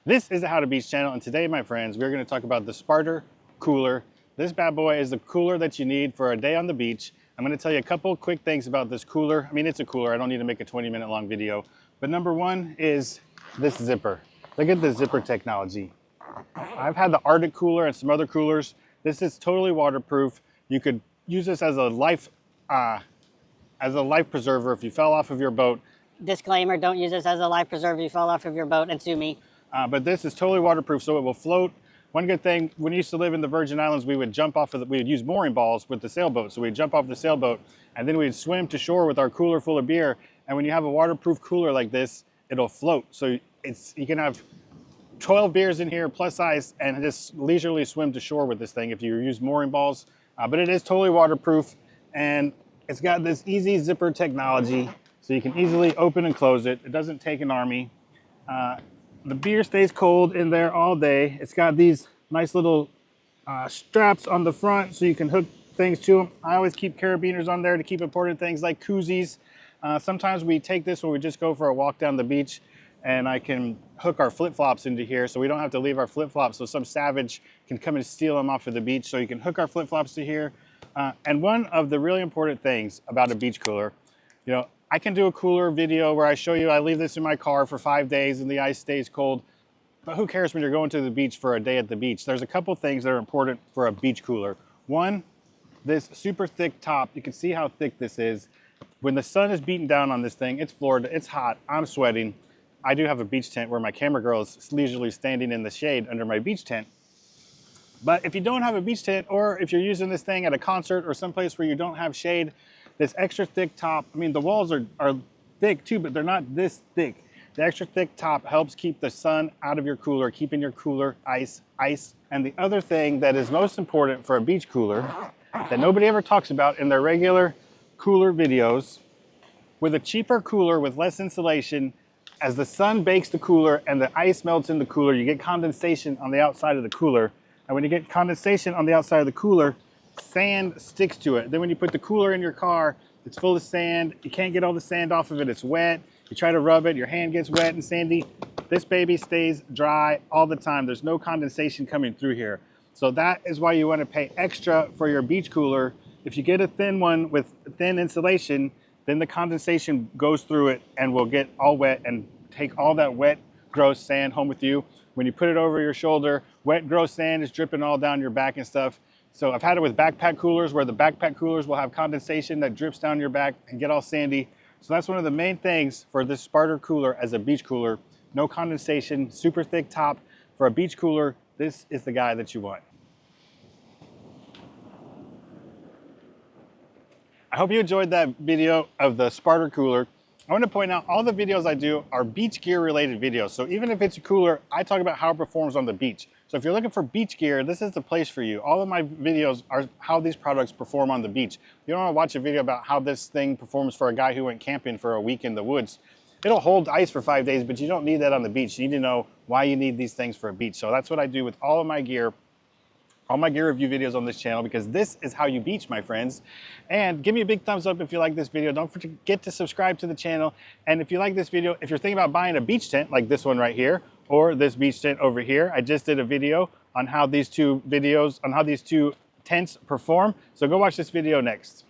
This is the How to Beach channel, and today, my friends, we're going to talk about the Sparter Cooler. This bad boy is the cooler that you need for a day on the beach. I'm going to tell you a couple quick things about this cooler. I mean, it's a cooler. I don't need to make a 20-minute long video. But number one is this zipper. Look at the zipper technology. I've had the Arctic cooler and some other coolers. This is totally waterproof. You could use this as a life preserver if you fell off of your boat. Disclaimer, don't use this as a life preserver if you fall off of your boat and sue me. But this is totally waterproof, so it will float. One good thing, when we used to live in the Virgin Islands, we would jump off of we would use mooring balls with the sailboat. So we'd jump off the sailboat and then we'd swim to shore with our cooler full of beer. And when you have a waterproof cooler like this, it'll float. So you can have 12 beers in here plus ice and just leisurely swim to shore with this thing if you use mooring balls. But it is totally waterproof, and it's got this easy zipper technology, so you can easily open and close it. It doesn't take an army. The beer stays cold in there all day. It's got these nice little straps on the front so you can hook things to them. I always keep carabiners on there to keep important things like koozies. Sometimes we take this when we just go for a walk down the beach, and I can hook our flip-flops into here so we don't have to leave our flip-flops so some savage can come and steal them off of the beach. So you can hook our flip-flops to here. And one of the really important things about a beach cooler, I can do a cooler video where I show you I leave this in my car for 5 days and the ice stays cold. But who cares when you're going to the beach for a day at the beach? There's a couple things that are important for a beach cooler. One, this super thick top. You can see how thick this is. When the sun is beating down on this thing, it's Florida, it's hot, I'm sweating. I do have a beach tent where my camera girl is leisurely standing in the shade under my beach tent. But if you don't have a beach tent, or if you're using this thing at a concert or someplace where you don't have shade, this extra thick top, I mean, the walls are thick too, but they're not this thick. The extra thick top helps keep the sun out of your cooler, keeping your cooler ice. And the other thing that is most important for a beach cooler that nobody ever talks about in their regular cooler videos, with a cheaper cooler with less insulation, as the sun bakes the cooler and the ice melts in the cooler, you get condensation on the outside of the cooler. And when you get condensation on the outside of the cooler, sand sticks to it. Then when you put the cooler in your car, it's full of sand. You can't get all the sand off of it. It's wet. You try to rub it, your hand gets wet and sandy. This baby stays dry all the time. There's no condensation coming through here. So that is why you want to pay extra for your beach cooler. If you get a thin one with thin insulation, then the condensation goes through it and will get all wet and take all that wet, gross sand home with you. When you put it over your shoulder, wet, gross sand is dripping all down your back and stuff. So I've had it with backpack coolers where the backpack coolers will have condensation that drips down your back and get all sandy. So that's one of the main things for this Sparter cooler as a beach cooler. No condensation, super thick top. For a beach cooler, this is the guy that you want. I hope you enjoyed that video of the Sparter cooler. I want to point out all the videos I do are beach gear related videos. So even if it's a cooler, I talk about how it performs on the beach. So if you're looking for beach gear, this is the place for you. All of my videos are how these products perform on the beach. You don't want to watch a video about how this thing performs for a guy who went camping for a week in the woods. It'll hold ice for 5 days, but you don't need that on the beach. You need to know why you need these things for a beach. So that's what I do with all of my gear. All my gear review videos on this channel, because this is how you beach, my friends. And give me a big thumbs up if you like this video. Don't forget to subscribe to the channel. And if you like this video, if you're thinking about buying a beach tent like this one right here, or this beach tent over here, I just did a video on how these two tents perform. So go watch this video next.